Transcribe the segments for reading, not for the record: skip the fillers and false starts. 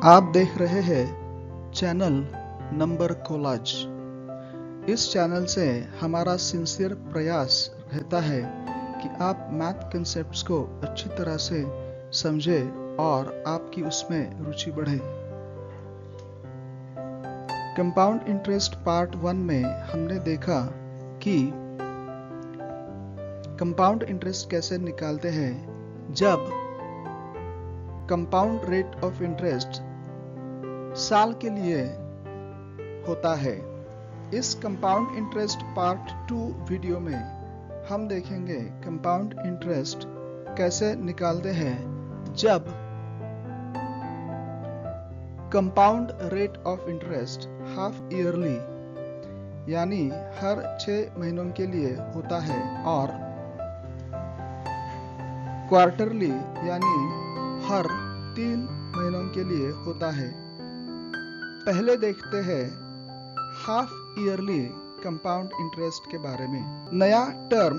आप देख रहे हैं चैनल नंबर कोलाज। इस चैनल से हमारा सिंसियर प्रयास रहता है कि आप मैथ कंसेप्ट्स को अच्छी तरह से समझें और आपकी उसमें रुचि बढ़े। कंपाउंड इंटरेस्ट पार्ट 1 में हमने देखा कि कंपाउंड इंटरेस्ट कैसे निकालते हैं जब कंपाउंड रेट ऑफ इंटरेस्ट साल के लिए होता है। इस कंपाउंड इंटरेस्ट पार्ट 2 वीडियो में हम देखेंगे कंपाउंड इंटरेस्ट कैसे निकालते हैं जब compound rate of interest half yearly यानी हर 6 महीनों के लिए होता है और क्वार्टरली यानी हर 3 महीनों के लिए होता है। पहले देखते हैं हाफ ईयरली कंपाउंड इंटरेस्ट के बारे में। नया टर्म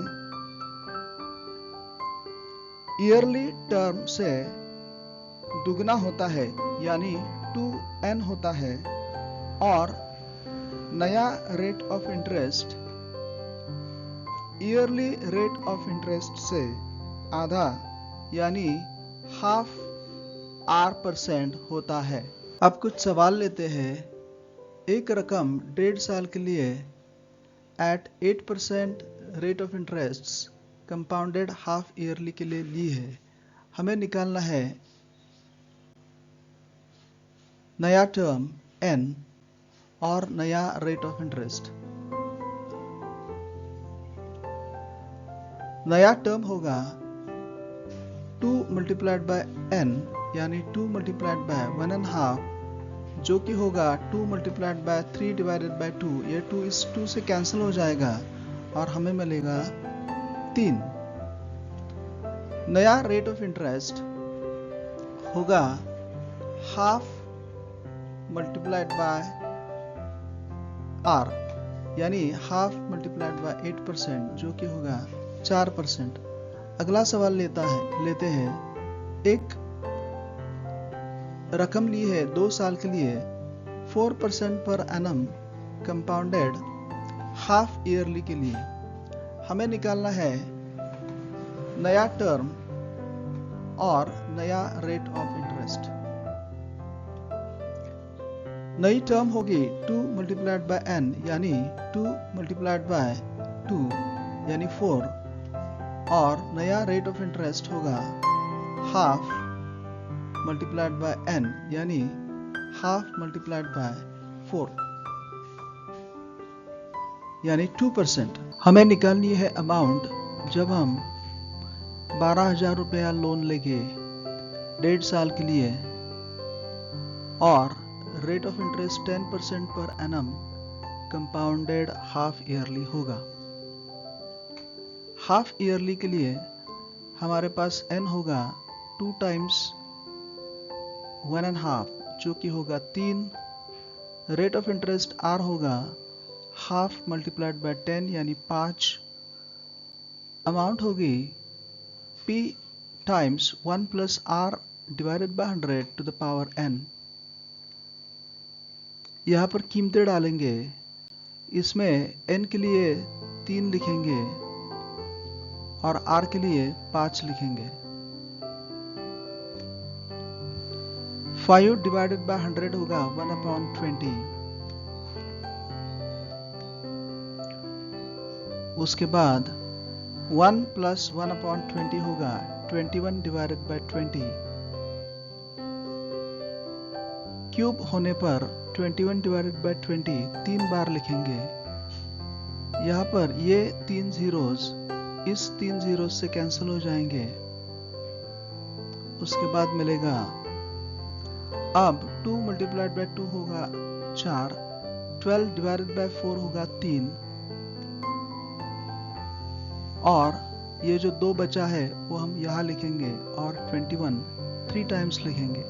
ईयरली टर्म से दुगना होता है यानी 2n होता है और नया rate of interest yearly rate of interest से आधा यानी हाफ R% होता है। अब कुछ सवाल लेते हैं। एक रकम 1.5 साल के लिए at 8% rate of interest compounded half yearly के लिए ली है। हमें निकालना है नया टर्म n और नया रेट ऑफ इंटरेस्ट। नया टर्म होगा 2 multiplied by n यानी 2 multiplied by 1.5 जो कि होगा 2 multiplied by 3 divided by 2। ये 2 इस 2 से कैंसिल हो जाएगा और हमें मिलेगा 3। नया रेट ऑफ इंटरेस्ट होगा हाफ multiplied by r यानी हाफ multiplied by 8% जो कि होगा 4%। अगला सवाल लेते हैं। एक रकम ली है 2 साल के लिए 4% per annum compounded half yearly के लिए। हमें निकालना है नया टर्म और नया रेट ऑफ इंटरेस्ट। नई टर्म होगी 2 multiplied by n यानी 2 multiplied by 2 यानी 4 और नया रेट ऑफ इंटरेस्ट होगा हाफ मल्टीप्लाइड बाय n यानी हाफ मल्टीप्लाइड बाय 4 यानी 2%। हमें निकालनी है अमाउंट जब हम 12,000 रुपया लोन लेंगे 1.5 साल के लिए और rate of interest 10% per annum compounded half yearly होगा। हाफ ईयरली के लिए हमारे पास n होगा 2 times 1.5 जो कि होगा 3। रेट ऑफ इंटरेस्ट r होगा हाफ मल्टीप्लाइड बाय 10 यानी 5। अमाउंट होगी p times 1 plus r divided by 100 to the power n। यहाँ पर कीमतें डालेंगे। इसमें n के लिए 3 लिखेंगे और r के लिए 5 लिखेंगे। 5 divided by 100 होगा 1/20। उसके बाद 1 plus 1/20 होगा 21 divided by 20। क्यूब होने पर 21 divided by 20 3 बार लिखेंगे। यहाँ पर ये 3 zeros इस 3 जीरो से कैंसिल हो जाएंगे। उसके बाद मिलेगा अब 2 multiplied by 2 होगा 4। 12 divided by 4 होगा 3 और ये जो 2 बचा है वो हम यहाँ लिखेंगे और 21 3 टाइम्स लिखेंगे।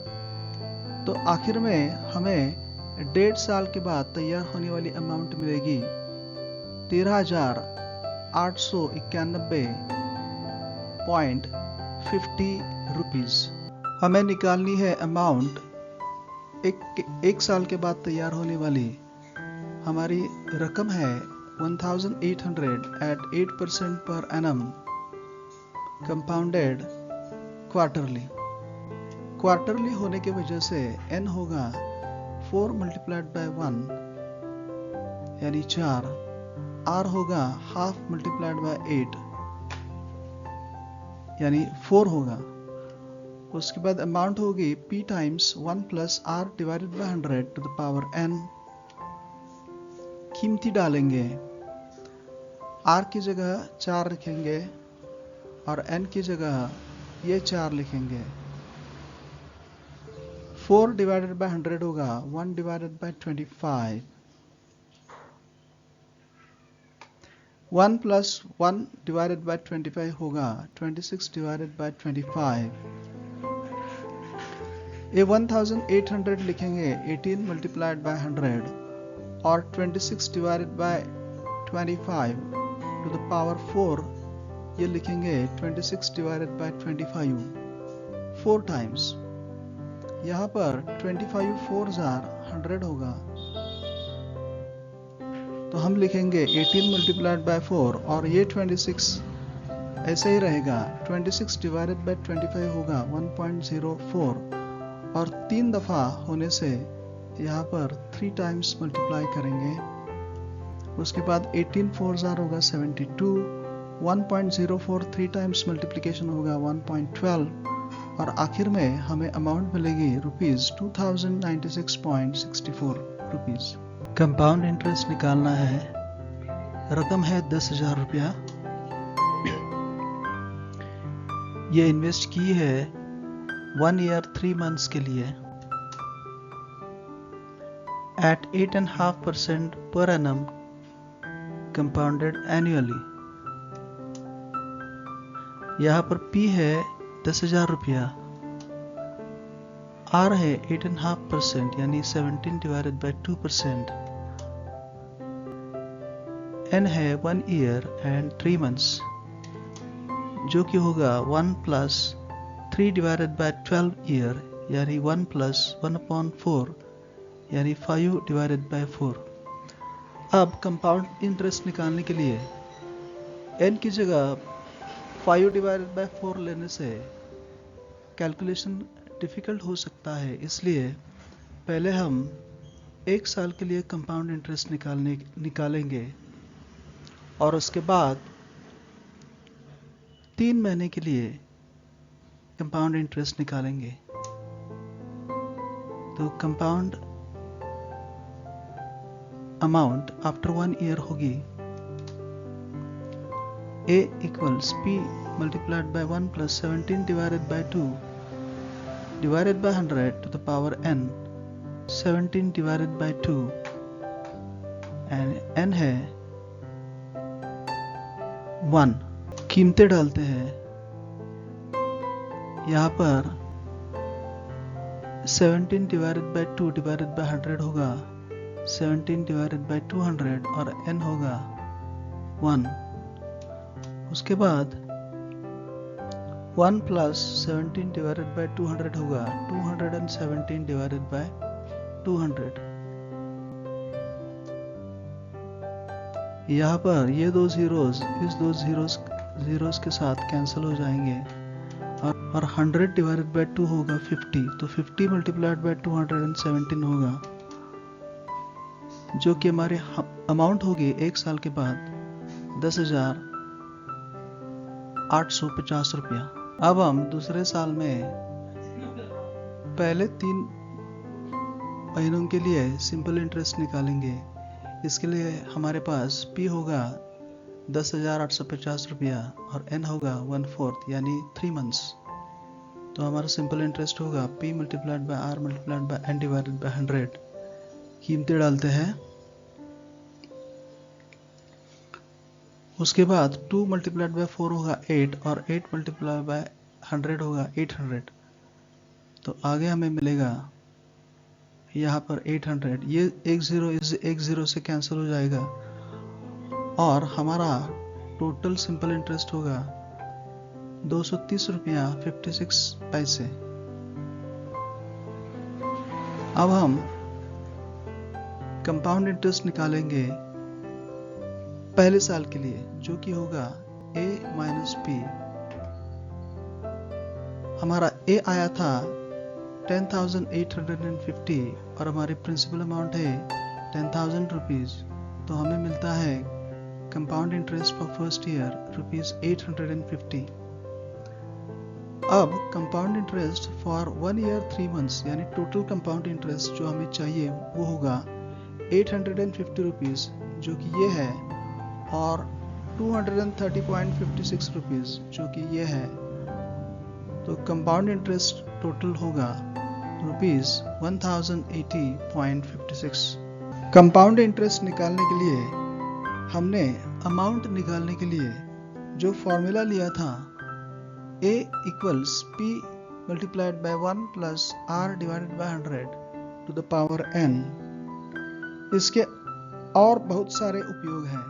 तो आखिर में हमें 1.5 साल के बाद तैयार होने वाली अमाउंट मिलेगी 13,891.50 रुपीज। हमें निकालनी है अमाउंट एक साल के बाद तैयार होने वाली हमारी रकम है 1800 eight 8% per annum compounded quarterly होने की वजह से n होगा 4 मल्टीप्लाइड बाय 1 यानी 4, r होगा हाफ मल्टीप्लाइड बाय 8 यानी 4 होगा। उसके बाद अमाउंट होगी p times 1 plus r divided by 100 to the power n। कीमती डालेंगे, r की जगह 4 लिखेंगे और n की जगह ये 4 लिखेंगे। 4 डिवाइडेड बाय 100 होगा 1 divided by 25। 1 plus 1 divided by 25 होगा 26 डिवाइडेड बाय 25। ये 1800 लिखेंगे 18 मल्टीप्लाइड बाय 100 और 26 divided by 25 to the power 4 ये लिखेंगे 26 डिवाइडेड बाय 25 4 टाइम्स। यहाँ पर 25 4 100 होगा, तो हम लिखेंगे 18 मल्टीप्लाइड बाय 4 और ये 26 ऐसे ही रहेगा। 26 डिवाइडेड बाय 25 होगा 1.04 और 3 दफ़ा होने से यहाँ पर 3 टाइम्स मल्टीप्लाई करेंगे। उसके बाद 18 4 होगा 72, 1.04 3 टाइम्स मल्टीप्लिकेशन होगा 1.12 और आखिर में हमें अमाउंट मिलेगी ₹2096.64 रुपीज़। कंपाउंड इंटरेस्ट निकालना है, रकम है 10,000 रुपया। ये इन्वेस्ट की है 1 ईयर 3 मंथ्स के लिए eight 8.5% per annum compounded annually. यहाँ पर P है 10,000 रुपया, R है 8.5% यानी 17 डिवाइडेड बाय 2%, N है 1 ईयर एंड 3 मंथ्स जो कि होगा 1 प्लस 3 डिवाइडेड बाय 12 ईयर यानी 1 प्लस 1/4 यानी 5 डिवाइडेड बाय 4। अब कंपाउंड इंटरेस्ट निकालने के लिए n की जगह 5 डिवाइडेड बाय 4 लेने से कैलकुलेशन डिफ़िकल्ट हो सकता है, इसलिए पहले हम 1 साल के लिए कंपाउंड इंटरेस्ट निकालेंगे और उसके बाद 3 महीने के लिए कंपाउंड इंटरेस्ट निकालेंगे। तो कंपाउंड अमाउंट आफ्टर 1 ईयर होगी A equals P multiplied by 1 plus 17 divided by 2 divided by 100 to the power n, 17 divided by 2 and n है 1। कीमतें डालते हैं, यहाँ पर 17 डिवाइडेड बाय 2 डिवाइडेड बाय 100 होगा 17 डिवाइडेड बाय 200 और n होगा 1। उसके बाद 1 प्लस 17 डिवाइडेड बाय 200 होगा 217 डिवाइडेड बाय 200। यहाँ पर ये दो जीरोस इस दो जीरोस के साथ कैंसिल हो जाएंगे और 100 डिवाइडेड बाय 2 होगा 50, तो 50 मल्टीप्लाइड बाय 217 होगा जो कि हमारे अमाउंट होगी 1 साल के बाद 10,850 रुपया। अब हम दूसरे साल में पहले 3 महीनों के लिए सिंपल इंटरेस्ट निकालेंगे। इसके लिए हमारे पास P होगा 10,850 रुपया और N होगा 1/4 यानी 3 मंथ्स। तो हमारा सिंपल इंटरेस्ट होगा P multiplied bye R multiplied by N divided by 100। कीमतें डालते हैं, उसके बाद 2 मल्टीप्लाइड बाय 4 होगा 8 और 8 मल्टीप्लाइड बाय 100 होगा 800। तो आगे हमें मिलेगा यहाँ पर 800, ये 10 से कैंसिल हो जाएगा और हमारा टोटल सिंपल इंटरेस्ट होगा 230 रुपया 56 पैसे। अब हम कंपाउंड इंटरेस्ट निकालेंगे पहले साल के लिए, जो कि होगा a माइनस p। हमारा a आया था 10,850 और हमारी प्रिंसिपल अमाउंट है 10,000 रुपीज, तो हमें मिलता है compound interest for first year rupees 850। अब compound interest for 1 year 3 months यानी टोटल कंपाउंड इंटरेस्ट जो हमें चाहिए वो होगा 850 रुपीज, जो कि ये है, और 230.56 रुपीज जो कि ये है। तो कंपाउंड इंटरेस्ट टोटल होगा रुपीज 1080.56। कंपाउंड इंटरेस्ट निकालने के लिए हमने अमाउंट निकालने के लिए जो फॉर्मूला लिया था a equals p multiplied by 1 plus r divided by 100 to the power n। इसके और बहुत सारे उपयोग हैं।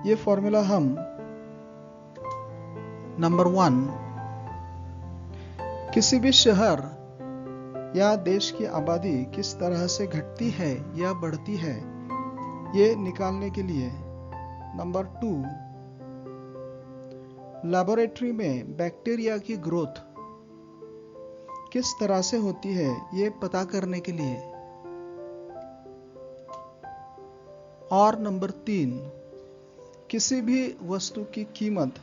ये फॉर्मूला हम नंबर 1, किसी भी शहर या देश की आबादी किस तरह से घटती है या बढ़ती है ये निकालने के लिए। नंबर 2, लैबोरेटरी में बैक्टीरिया की ग्रोथ किस तरह से होती है ये पता करने के लिए। और नंबर 3, किसी भी वस्तु की कीमत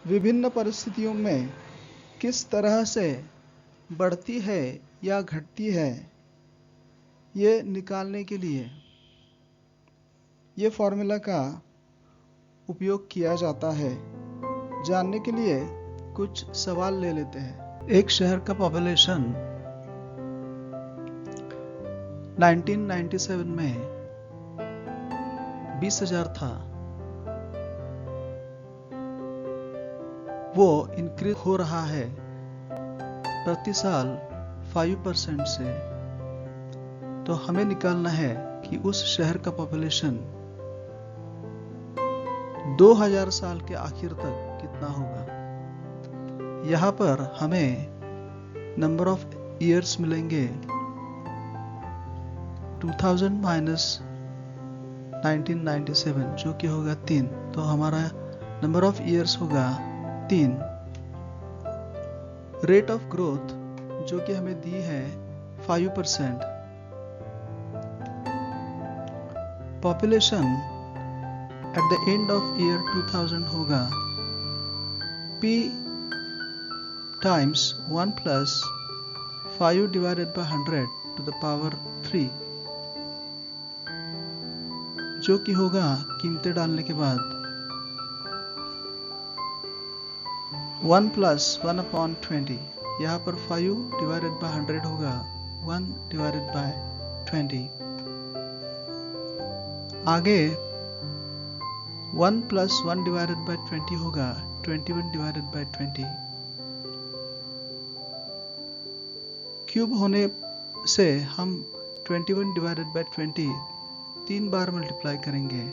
विभिन्न परिस्थितियों में किस तरह से बढ़ती है या घटती है ये निकालने के लिए ये फॉर्मूला का उपयोग किया जाता है। जानने के लिए कुछ सवाल ले लेते हैं। एक शहर का पॉपुलेशन 1997 में 20,000 था। वो इंक्रीज हो रहा है प्रति साल 5% से। तो हमें निकालना है कि उस शहर का पॉपुलेशन 2000 साल के आखिर तक कितना होगा। यहाँ पर हमें नंबर ऑफ ईयर्स मिलेंगे 2000 माइनस 1997 जो कि होगा 3। तो हमारा नंबर ऑफ ईयर्स होगा 3। रेट ऑफ ग्रोथ जो कि हमें दी है 5%। Population at the end of year 2000 होगा p times 1 plus 5 divided by 100 to the power 3, जो कि होगा कीमतें डालने के बाद 1 प्लस 1 अपॉन 20। यहाँ पर 5 डिवाइडेड बाय 100 होगा 1 डिवाइडेड बाय 20। आगे 1 प्लस 1 डिवाइडेड बाय 20 होगा 21 डिवाइडेड बाय 20। क्यूब होने से हम 21 डिवाइडेड बाय 20 3 बार मल्टीप्लाई करेंगे।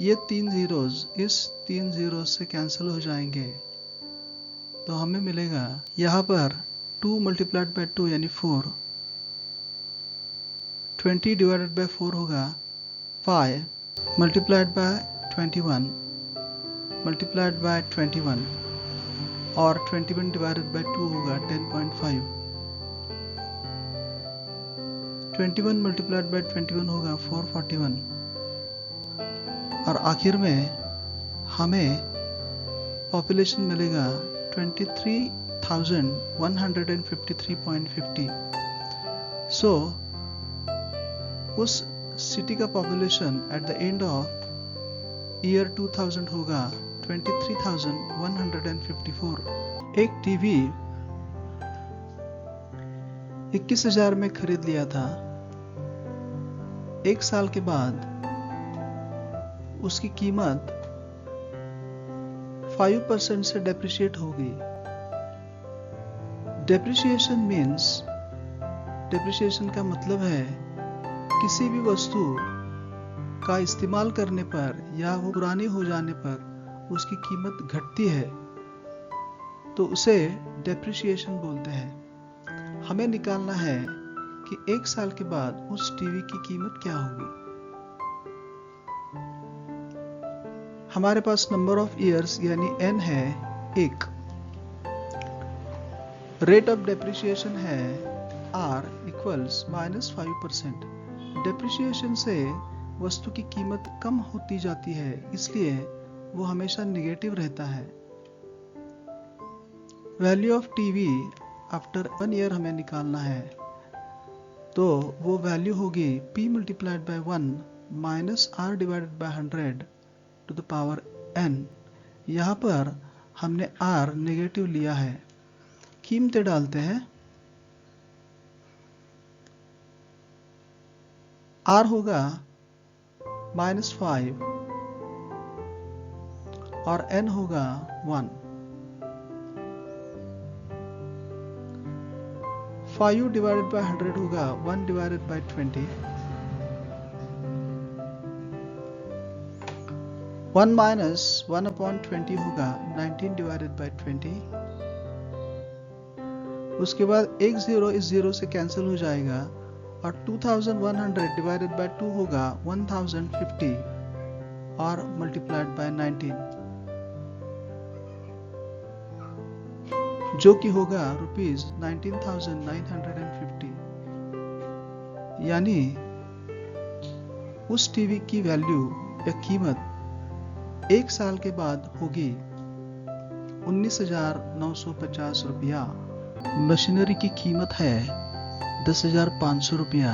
ये 3 जीरोस इस 3 जीरोस से कैंसिल हो जाएंगे, तो हमें मिलेगा यहाँ पर 2 मल्टीप्लाइड बाय 2 यानी 4। 20 डिवाइडेड बाय 4 होगा 5 मल्टीप्लाइड बाय 21 मल्टीप्लाइड बाय 21, और 21 डिवाइडेड बाय 2 होगा 10.5। 21 मल्टीप्लाइड बाय 21 होगा 441, और आखिर में हमें पॉपुलेशन मिलेगा 23,153.50। सो उस सिटी का population at the end of year 2000 होगा 23,154। एक टीवी 21,000 में खरीद लिया था। 1 साल के बाद उसकी कीमत 5% से डेप्रिशिएट हो गई। डेप्रिशिएशन मीन्स, डेप्रिशिएशन का मतलब है किसी भी वस्तु का इस्तेमाल करने पर या वो पुरानी हो जाने पर उसकी कीमत घटती है, तो उसे डेप्रिशिएशन बोलते हैं। हमें निकालना है कि 1 साल के बाद उस टीवी की कीमत क्या होगी। हमारे पास नंबर ऑफ ईयर्स यानी n है 1, रेट ऑफ डेप्रिसिएशन है r इक्वल्स -5%। डेप्रिसिएशन से वस्तु की कीमत कम होती जाती है, इसलिए वो हमेशा निगेटिव रहता है। Value of TV after 1 year हमें निकालना है, तो वो वैल्यू होगी p multiplied by 1 minus r divided by 100 to the power n। यहाँ पर हमने r नेगेटिव लिया है। कीमतें डालते हैं। r होगा -5 और n होगा 1। 5 डिवाइडेड बाय 100 होगा 1 डिवाइडेड बाय 20। 1 माइनस 1/20 होगा 19 डिवाइडेड बाय 20। उसके बाद एक 0 इस 0 से कैंसिल हो जाएगा और 2100 डिवाइडेड बाय 2 होगा 1050 और मल्टीप्लाइड बाय 19, जो कि होगा ₹19,950। यानी उस टीवी की वैल्यू या कीमत 1 साल के बाद होगी 19,950 रुपया। मशीनरी की कीमत है 10,500 रुपया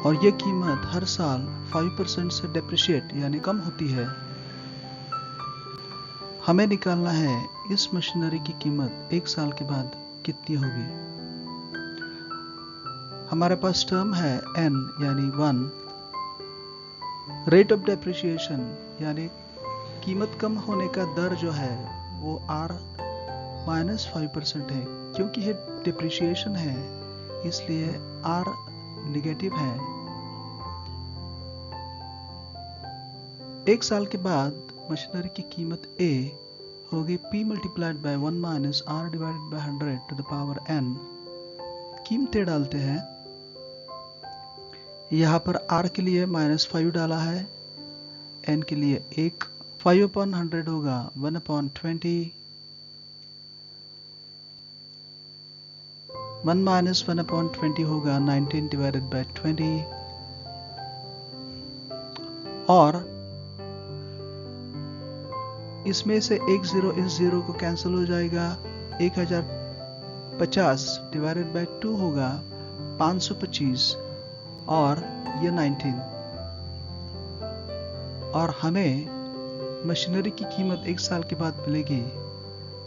और यह कीमत हर साल 5% से डेप्रिशिएट यानी कम होती है। हमें निकालना है इस मशीनरी की कीमत 1 साल के बाद कितनी होगी। हमारे पास टर्म है n यानी 1, रेट ऑफ डेप्रिसिएशन यानी कीमत कम होने का दर जो है वो r -5% है। क्योंकि ये डिप्रिसिएशन है इसलिए r निगेटिव है। 1 साल के बाद मशीनरी की कीमत A होगी P multiplied by 1 minus R divided by 100 to the power n। कीमतें डालते हैं। यहाँ पर R के लिए -5 डाला है, n के लिए 1। 5/100 होगा 1/20। 1 माइनस 1/20 होगा 19 डिवाइडेड बाय 20 और इसमें से एक 0 इस 0 को कैंसिल हो जाएगा। 1050 डिवाइडेड बाय 2 होगा 525 और ये 19 और हमें मशीनरी की कीमत 1 साल के बाद मिलेगी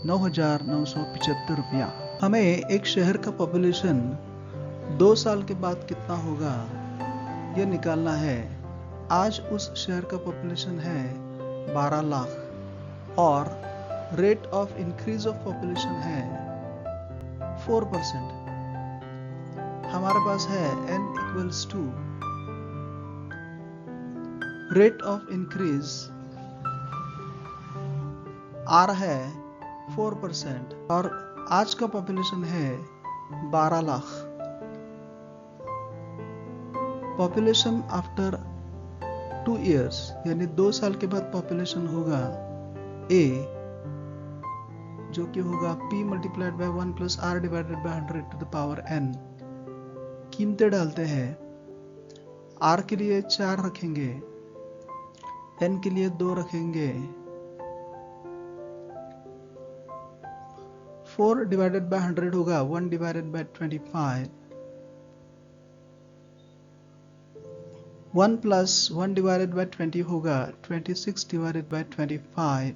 9,975 रुपया। हमें एक शहर का पॉपुलेशन 2 साल के बाद कितना होगा यह निकालना है। आज उस शहर का पॉपुलेशन है 12 लाख और rate of increase of population है 4%। हमारे पास है n equals to rate of increase r है 4% और आज का पॉपुलेशन है 12 लाख। पॉपुलेशन आफ्टर 2 इयर्स यानी 2 साल के बाद पॉपुलेशन होगा A जो कि होगा P multiplied by 1 plus R divided by 100 to the power n। कीमतें डालते हैं। R के लिए 4 रखेंगे, n के लिए 2 रखेंगे। 4 डिवाइडेड बाय 100 होगा 1 divided by 25। 1 plus 1 divided by 20 होगा 26 डिवाइडेड बाय 25।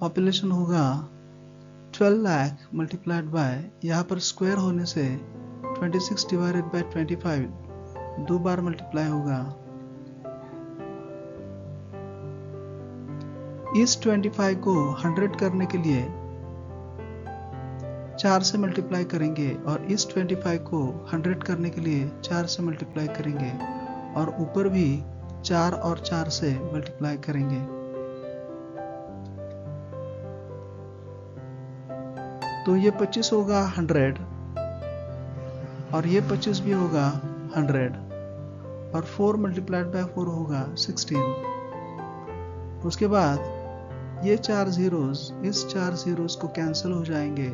पॉपुलेशन होगा 12 लाख मल्टीप्लाइड बाय, यहाँ पर स्क्वायर होने से 26 डिवाइडेड बाय 25 2 बार मल्टीप्लाई होगा। इस 25 को 100 करने के लिए 4 से मल्टीप्लाई करेंगे और इस 25 को 100 करने के लिए 4 से मल्टीप्लाई करेंगे और ऊपर भी 4 और 4 से मल्टीप्लाई करेंगे। तो ये 25 होगा 100 और ये 25 भी होगा 100 और 4 मल्टीप्लाइड बाय 4 होगा 16। उसके बाद ये 4 zeros इस 4 zeros को कैंसिल हो जाएंगे।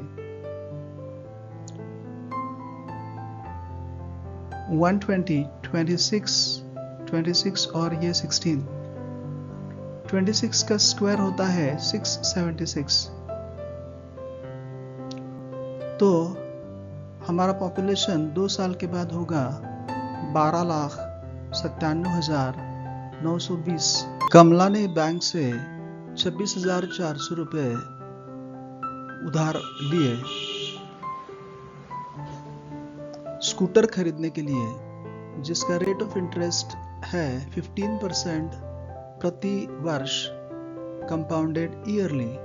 120, 26 और ये 16। 26 का स्क्वायर होता है 676। तो हमारा पॉपुलेशन 2 साल के बाद होगा 12,97,920। कमला ने बैंक से 26,400 रुपये उधार लिए स्कूटर खरीदने के लिए, जिसका रेट ऑफ इंटरेस्ट है 15% प्रति वर्ष कंपाउंडेड ईयरली।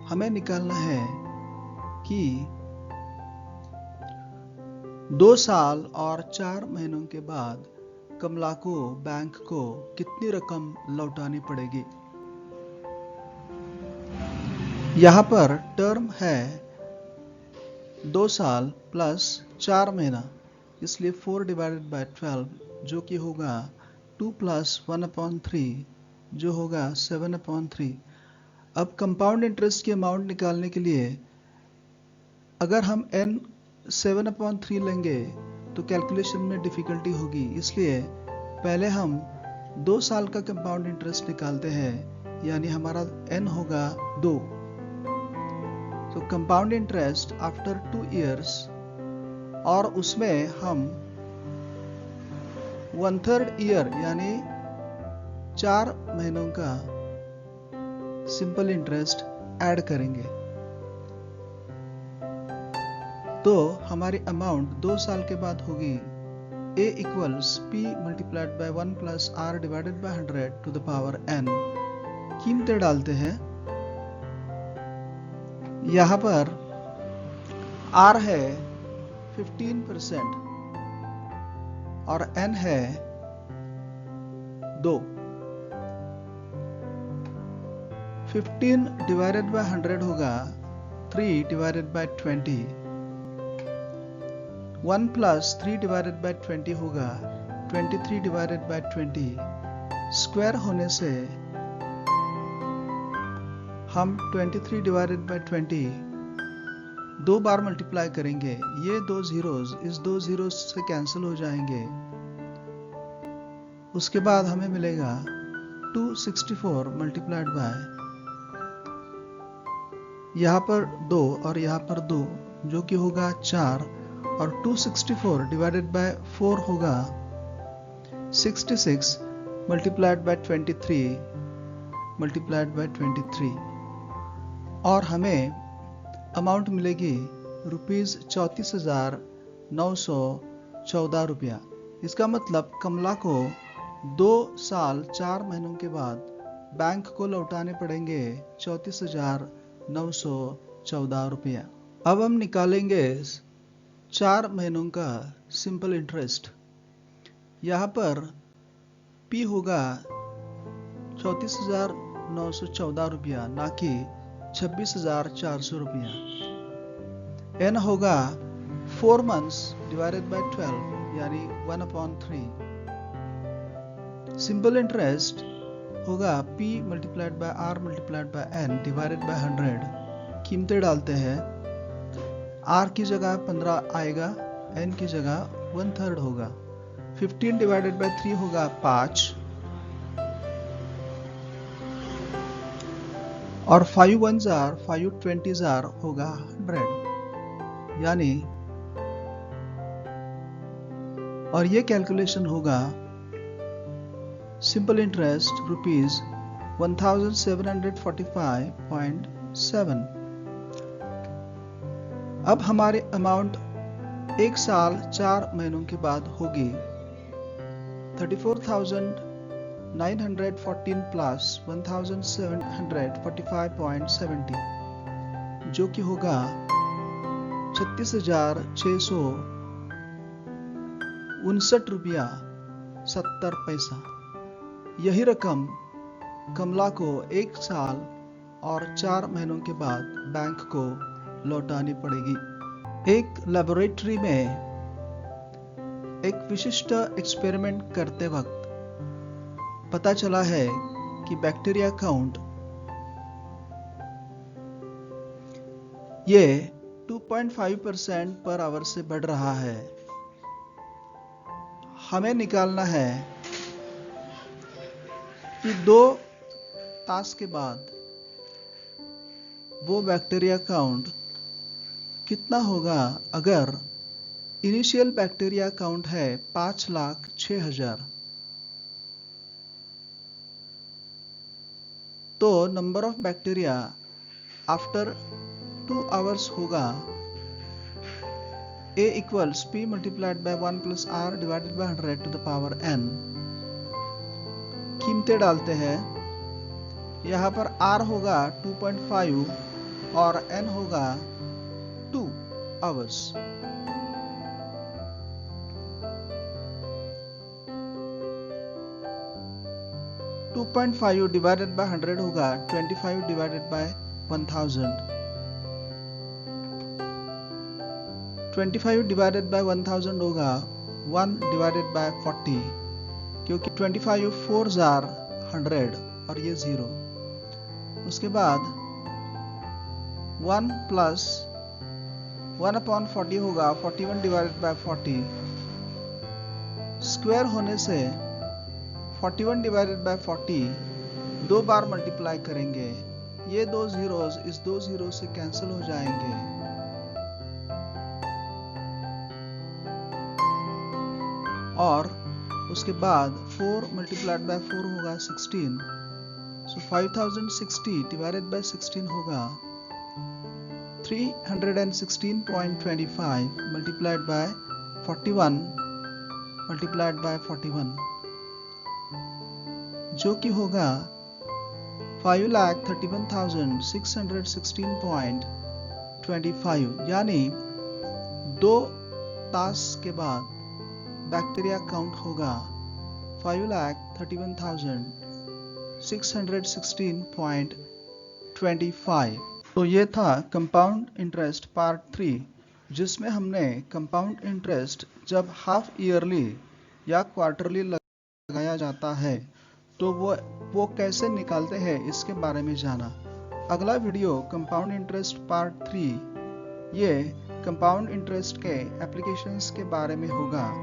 हमें निकालना है कि 2 साल और 4 महीनों के बाद कमला को बैंक को कितनी रकम लौटानी पड़ेगी। यहाँ पर टर्म है 2 साल प्लस 4 महीना, इसलिए 4 डिवाइडेड बाय 12 जो कि होगा 2 प्लस 1/3 जो होगा 7/3। अब कंपाउंड इंटरेस्ट की अमाउंट निकालने के लिए अगर हम n 7/3 लेंगे तो कैलकुलेशन में डिफिकल्टी होगी, इसलिए पहले हम 2 साल का कंपाउंड इंटरेस्ट निकालते हैं, यानी हमारा n होगा 2। तो कंपाउंड इंटरेस्ट आफ्टर 2 years, और उसमें हम 1/3 ईयर यानी 4 महीनों का सिंपल इंटरेस्ट ऐड करेंगे। तो हमारी अमाउंट 2 साल के बाद होगी A equals P multiplied by 1 plus R divided by 100 to the power n। कीमतें डालते हैं। यहाँ पर R है 15% और n है 2। 15 डिवाइडेड बाय 100 होगा 3 divided by 20। 1 plus 3 divided by 20 होगा 23 डिवाइडेड बाय 20। स्क्वायर होने से हम 23 डिवाइडेड बाय 20 2 बार मल्टीप्लाई करेंगे। ये 2 zeros इस 2 zeros से कैंसिल हो जाएंगे। उसके बाद हमें मिलेगा 264 मल्टीप्लाइड बाय, यहाँ पर 2 और यहाँ पर 2 जो कि होगा 4, और 264 डिवाइडेड बाय 4 होगा 66 मल्टीप्लाइड बाय 23 मल्टीप्लाइड बाय 23, और हमें अमाउंट मिलेगी ₹34,914 रुपया। इसका मतलब कमला को 2 साल 4 महीनों के बाद बैंक को लौटाने पड़ेंगे 34,914 रुपया। अब हम निकालेंगे 4 महीनों का सिंपल इंटरेस्ट। यहाँ पर P होगा 34,914 रुपया, ना कि 26,400 रुपया। n होगा 4 months डिवाइडेड बाय 12 यानी 1/3। सिंपल इंटरेस्ट होगा P multiplied bye R multiplied by n divided by 100। कीमतें डालते हैं। R की जगह 15 आएगा, n की जगह 1/3 होगा। 15 डिवाइडेड बाय 3 होगा 5, और 5 1s are 5 20s are होगा 100 यानी, और ये कैलकुलेशन होगा सिंपल इंटरेस्ट ₹1745.7। अब हमारे अमाउंट 1 साल 4 महीनों के बाद होगी 34,914 प्लस 1,745.70 जो कि होगा 36,659 रुपया 70 पैसा। यही रकम कमला को 1 साल और 4 महीनों के बाद बैंक को लौटानी पड़ेगी। एक लेबोरेटरी में एक विशिष्ट एक्सपेरिमेंट करते वक्त पता चला है कि बैक्टीरिया काउंट ये 2.5% पर आवर से बढ़ रहा है। हमें निकालना है कि 2 तास के बाद वो बैक्टीरिया काउंट कितना होगा अगर इनिशियल बैक्टीरिया काउंट है 5,06,000। तो number of bacteria after 2 hours होगा A equals P multiplied by 1 plus R divided by 100 to the power n। कीमतें डालते हैं। यहाँ पर R होगा 2.5 और n होगा 2 आवर्स। टू 2.5 डिवाइडेड बाय 100 होगा 25 डिवाइडेड बाय 1000। 25 डिवाइडेड बाय 1000 होगा 1 डिवाइडेड बाय 40, क्योंकि 25 4s are 100 और ये 0। उसके बाद 1 प्लस 1/40 होगा 41 डिवाइडेड बाय 40। स्क्वायर होने से 41 डिवाइडेड बाय 40 2 बार मल्टीप्लाई करेंगे। ये 2 जीरोस इस 2 जीरो से कैंसिल हो जाएंगे और उसके बाद 4 मल्टीप्लाइड बाय 4 होगा 16। सो 5060 डिवाइडेड बाय 16 होगा 316.25 मल्टीप्लाइड बाय 41 मल्टीप्लाइड बाय 41, जो कि होगा 5,31,616.25। यानी 2 तास के बाद बैक्टीरिया काउंट होगा 5,31,616.25। तो ये था कंपाउंड इंटरेस्ट पार्ट 3, जिसमें हमने कंपाउंड इंटरेस्ट जब हाफ ईयरली या क्वार्टरली लगाया जाता है तो वो कैसे निकालते हैं इसके बारे में जाना। अगला वीडियो कंपाउंड इंटरेस्ट पार्ट 3 ये कंपाउंड इंटरेस्ट के एप्लीकेशंस के बारे में होगा,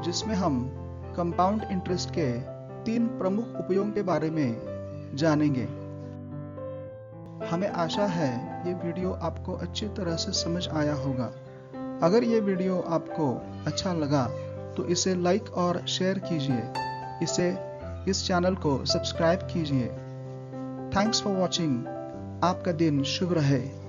जिसमें हम कंपाउंड इंटरेस्ट के 3 प्रमुख उपयोगों के बारे में जानेंगे। हमें आशा है ये वीडियो आपको अच्छी तरह से समझ आया होगा। अगर ये वीडियो आपको अच्छा लगा तो इसे लाइक और शेयर कीजिए। इस चैनल को सब्सक्राइब कीजिए। Thanks for watching. आपका दिन शुभ रहे।